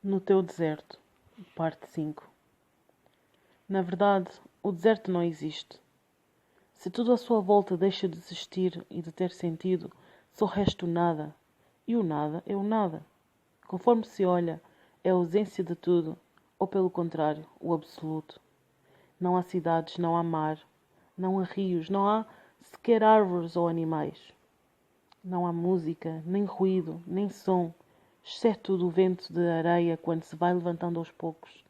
No teu deserto, parte 5. Na verdade, o deserto não existe. Se tudo à sua volta deixa de existir e de ter sentido, só resta o nada. E o nada é o nada. Conforme se olha, é a ausência de tudo, ou pelo contrário, o absoluto. Não há cidades, não há mar, não há rios, não há sequer árvores ou animais. Não há música, nem ruído, nem som, exceto do vento de areia quando se vai levantando aos poucos.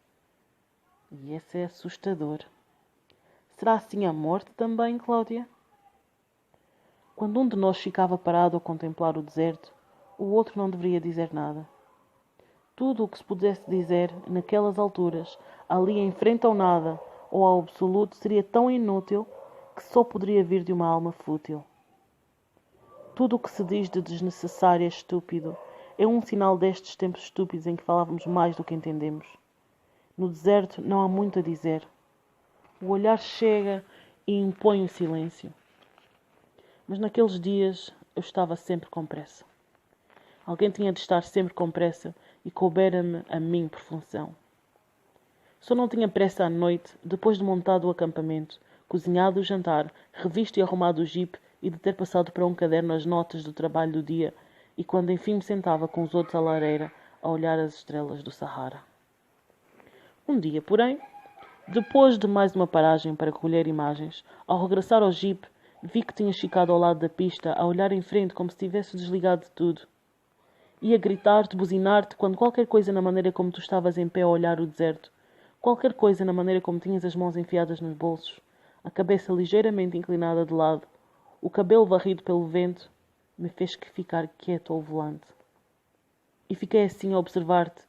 E esse é assustador. Será assim a morte também, Cláudia? Quando um de nós ficava parado a contemplar o deserto, o outro não deveria dizer nada. Tudo o que se pudesse dizer, naquelas alturas, ali em frente ao nada ou ao absoluto, seria tão inútil que só poderia vir de uma alma fútil. Tudo o que se diz de desnecessário é estúpido. É um sinal destes tempos estúpidos em que falávamos mais do que entendemos. No deserto não há muito a dizer. O olhar chega e impõe o silêncio. Mas naqueles dias eu estava sempre com pressa. Alguém tinha de estar sempre com pressa e coubera-me a mim por função. Só não tinha pressa à noite, depois de montado o acampamento, cozinhado o jantar, revisto e arrumado o jipe e de ter passado para um caderno as notas do trabalho do dia, e quando enfim me sentava com os outros à lareira a olhar as estrelas do Sahara. Um dia, porém, depois de mais uma paragem para colher imagens, ao regressar ao jipe, vi que tinhas ficado ao lado da pista a olhar em frente como se tivesse desligado de tudo. Ia gritar-te, buzinar-te, quando qualquer coisa na maneira como tu estavas em pé a olhar o deserto, qualquer coisa na maneira como tinhas as mãos enfiadas nos bolsos, a cabeça ligeiramente inclinada de lado, o cabelo varrido pelo vento, me fez ficar quieto ao volante. E fiquei assim a observar-te,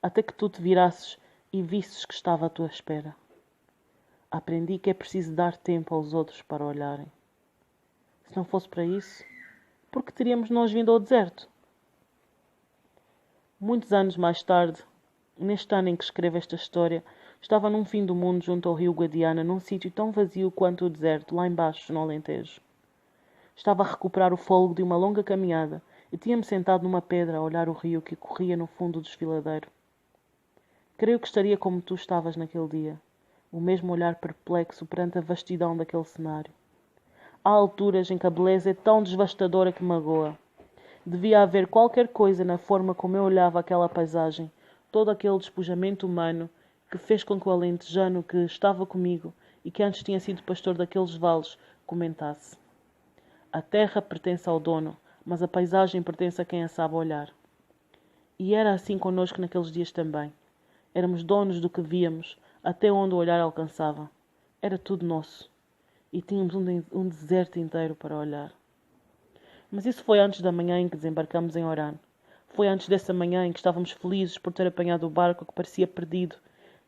até que tu te virasses e visses que estava à tua espera. Aprendi que é preciso dar tempo aos outros para olharem. Se não fosse para isso, por que teríamos nós vindo ao deserto? Muitos anos mais tarde, neste ano em que escrevo esta história, estava num fim do mundo junto ao rio Guadiana, num sítio tão vazio quanto o deserto, lá embaixo, no Alentejo. Estava a recuperar o fôlego de uma longa caminhada e tinha-me sentado numa pedra a olhar o rio que corria no fundo do desfiladeiro. Creio que estaria como tu estavas naquele dia, o mesmo olhar perplexo perante a vastidão daquele cenário. Há alturas em que a beleza é tão devastadora que magoa. Devia haver qualquer coisa na forma como eu olhava aquela paisagem, todo aquele despojamento humano que fez com que o alentejano que estava comigo e que antes tinha sido pastor daqueles vales comentasse: a terra pertence ao dono, mas a paisagem pertence a quem a sabe olhar. E era assim connosco naqueles dias também. Éramos donos do que víamos, até onde o olhar alcançava. Era tudo nosso. E tínhamos um deserto inteiro para olhar. Mas isso foi antes da manhã em que desembarcamos em Oran. Foi antes dessa manhã em que estávamos felizes por ter apanhado o barco que parecia perdido,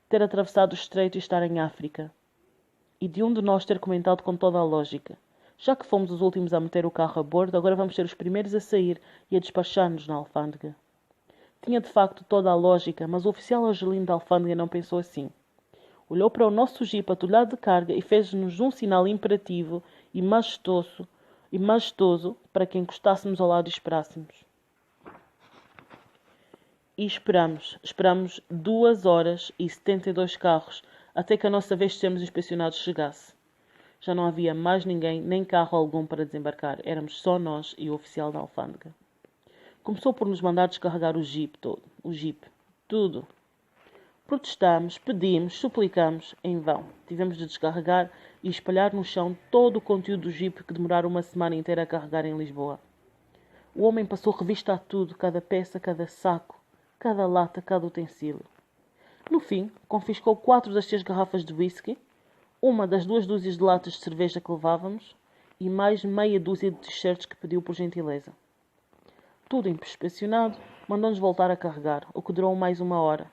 ter atravessado o estreito e estar em África. E de um de nós ter comentado com toda a lógica: já que fomos os últimos a meter o carro a bordo, agora vamos ser os primeiros a sair e a despachar-nos na alfândega. Tinha de facto toda a lógica, mas o oficial argelino da alfândega não pensou assim. Olhou para o nosso jipe atulhado de carga e fez-nos um sinal imperativo e majestoso para que encostássemos ao lado e esperássemos. E esperamos 2 horas e 72 carros até que a nossa vez de sermos inspecionados chegasse. Já não havia mais ninguém, nem carro algum para desembarcar. Éramos só nós e o oficial da alfândega. Começou por nos mandar descarregar o jipe todo. Tudo. Protestámos, pedimos, suplicamos, em vão. Tivemos de descarregar e espalhar no chão todo o conteúdo do jipe que demorara uma semana inteira a carregar em Lisboa. O homem passou revista a tudo, cada peça, cada saco, cada lata, cada utensílio. No fim, confiscou 4 das 6 garrafas de whisky, uma das 2 dúzias de latas de cerveja que levávamos e mais meia dúzia de t-shirts que pediu por gentileza. Tudo inspecionado, mandou-nos voltar a carregar, o que durou mais 1 hora,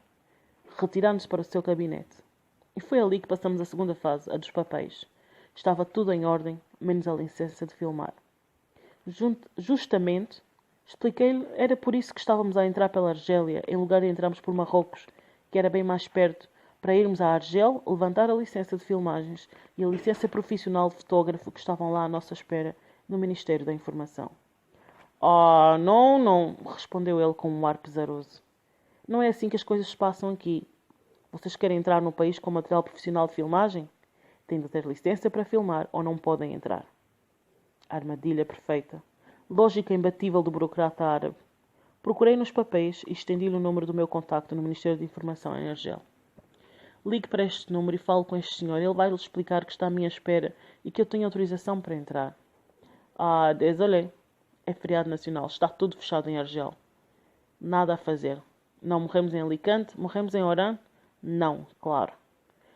retirando-se para o seu gabinete. E foi ali que passamos a segunda fase, a dos papéis. Estava tudo em ordem, menos a licença de filmar. Justamente, expliquei-lhe, era por isso que estávamos a entrar pela Argélia, em lugar de entrarmos por Marrocos, que era bem mais perto, para irmos à Argel, levantar a licença de filmagens e a licença profissional de fotógrafo que estavam lá à nossa espera no Ministério da Informação. Não, respondeu ele com um ar pesaroso. Não é assim que as coisas se passam aqui. Vocês querem entrar no país com material profissional de filmagem? Têm de ter licença para filmar ou não podem entrar. Armadilha perfeita. Lógica imbatível do burocrata árabe. Procurei nos papéis e estendi-lhe o número do meu contacto no Ministério de Informação em Argel. Ligue para este número e falo com este senhor. Ele vai-lhe explicar que está à minha espera e que eu tenho autorização para entrar. Ah, désolé. É feriado nacional. Está tudo fechado em Argel. Nada a fazer. Não morremos em Alicante? Morremos em Oran? Não, claro.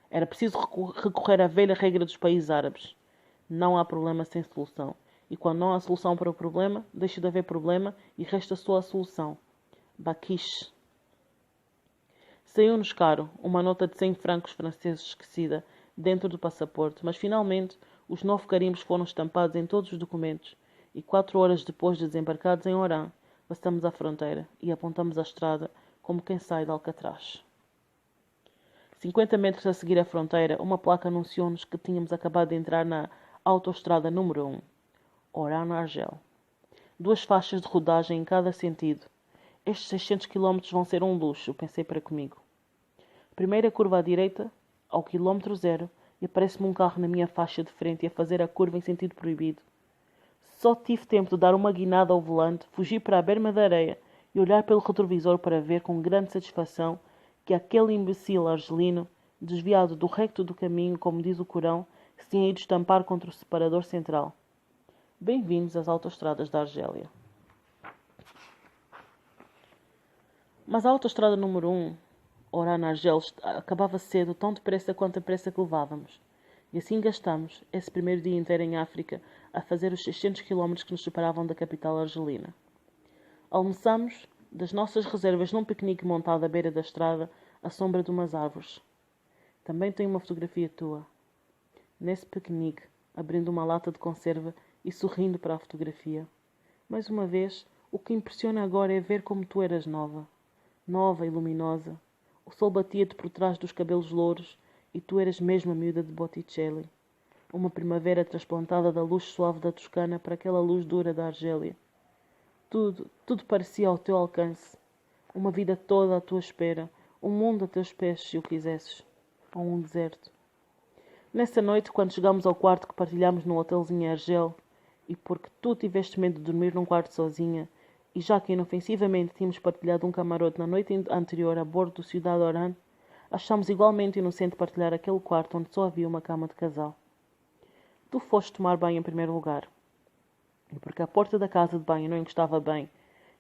Era preciso recorrer à velha regra dos países árabes. Não há problema sem solução. E quando não há solução para o problema, deixa de haver problema e resta só a solução. Baquiche. Saiu-nos caro uma nota de 100 francos franceses esquecida dentro do passaporte, mas finalmente os 9 carimbos foram estampados em todos os documentos e 4 horas depois de desembarcados em Oran, passamos a fronteira e apontamos a estrada como quem sai de Alcatraz. 50 metros a seguir a fronteira, uma placa anunciou-nos que tínhamos acabado de entrar na autoestrada número 1, Oran-Argel. 2 faixas de rodagem em cada sentido. Estes 600 km vão ser um luxo, pensei para comigo. Primeira curva à direita, ao quilómetro 0, e aparece-me um carro na minha faixa de frente e a fazer a curva em sentido proibido. Só tive tempo de dar uma guinada ao volante, fugir para a berma da areia e olhar pelo retrovisor para ver com grande satisfação que aquele imbecil argelino, desviado do recto do caminho, como diz o Corão, se tinha ido estampar contra o separador central. Bem-vindos às autoestradas da Argélia. Mas a autoestrada número 1, Oran-Argel, acabava cedo, tão depressa quanto a pressa que levávamos. E assim gastamos esse primeiro dia inteiro em África a fazer os 600 km que nos separavam da capital argelina. Almoçamos das nossas reservas num piquenique montado à beira da estrada, à sombra de umas árvores. Também tenho uma fotografia tua. Nesse piquenique, abrindo uma lata de conserva e sorrindo para a fotografia. Mais uma vez, o que impressiona agora é ver como tu eras nova. Nova e luminosa. O sol batia-te por trás dos cabelos louros e tu eras mesmo a miúda de Botticelli. Uma primavera transplantada da luz suave da Toscana para aquela luz dura da Argélia. Tudo parecia ao teu alcance. Uma vida toda à tua espera. Um mundo a teus pés, se o quisesses. Ou um deserto. Nessa noite, quando chegámos ao quarto que partilhámos no hotelzinho em Argel, e porque tu tiveste medo de dormir num quarto sozinha, e já que inofensivamente tínhamos partilhado um camarote na noite anterior a bordo do Ciudad Oran, achámos igualmente inocente partilhar aquele quarto onde só havia uma cama de casal. Tu foste tomar banho em primeiro lugar. E porque a porta da casa de banho não encostava bem,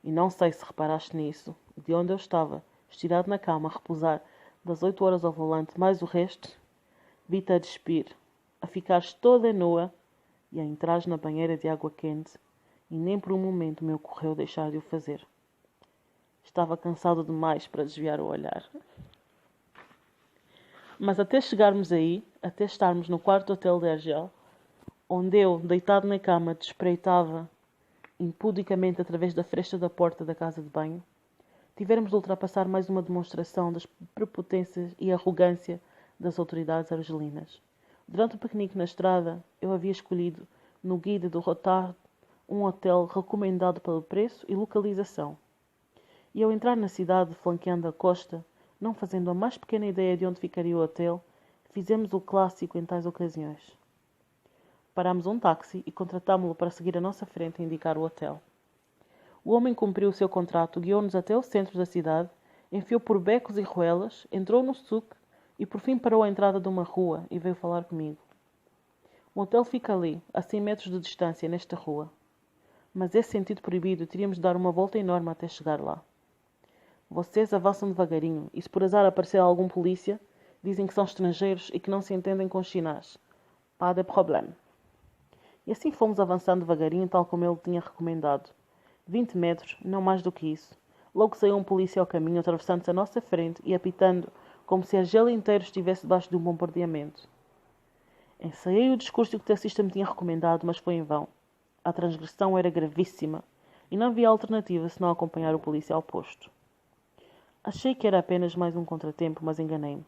e não sei se reparaste nisso, de onde eu estava, estirado na cama, a repousar, das 8 horas ao volante, mais o resto, vi-te a despir, a ficares toda nua e a entrares na banheira de água quente, e nem por um momento me ocorreu deixar de o fazer. Estava cansado demais para desviar o olhar. Mas até chegarmos aí, até estarmos no quarto hotel de Argel, onde eu, deitado na cama, te espreitava impudicamente através da fresta da porta da casa de banho, tivemos de ultrapassar mais uma demonstração das prepotências e arrogância das autoridades argelinas. Durante o piquenique na estrada, eu havia escolhido, no guia do Rotard, um hotel recomendado pelo preço e localização. E ao entrar na cidade, flanqueando a costa, não fazendo a mais pequena ideia de onde ficaria o hotel, fizemos o clássico em tais ocasiões. Parámos um táxi e contratámo-lo para seguir à nossa frente e indicar o hotel. O homem cumpriu o seu contrato, guiou-nos até o centro da cidade, enfiou por becos e ruelas, entrou no souk e por fim parou à entrada de uma rua e veio falar comigo. O hotel fica ali, a 100 metros de distância, nesta rua. Mas esse sentido proibido teríamos de dar uma volta enorme até chegar lá. Vocês avançam devagarinho e se por azar aparecer algum polícia, dizem que são estrangeiros e que não se entendem com os chinês. Pas de problème. E assim fomos avançando devagarinho, tal como ele tinha recomendado. 20 metros, não mais do que isso. Logo saiu um polícia ao caminho, atravessando-se à nossa frente e apitando, como se a Argélia inteira estivesse debaixo de um bombardeamento. Ensaiei o discurso que o taxista me tinha recomendado, mas foi em vão. A transgressão era gravíssima e não havia alternativa senão acompanhar o polícia ao posto. Achei que era apenas mais um contratempo, mas enganei-me.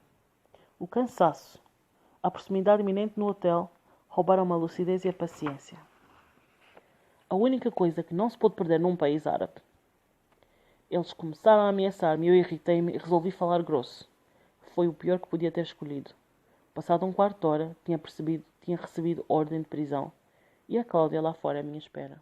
O cansaço, a proximidade iminente no hotel, roubaram-me a lucidez e a paciência. A única coisa que não se pode perder num país árabe. Eles começaram a ameaçar-me, eu irritei-me e resolvi falar grosso. Foi o pior que podia ter escolhido. Passado um quarto de hora, tinha recebido ordem de prisão. E a Cláudia lá fora à minha espera.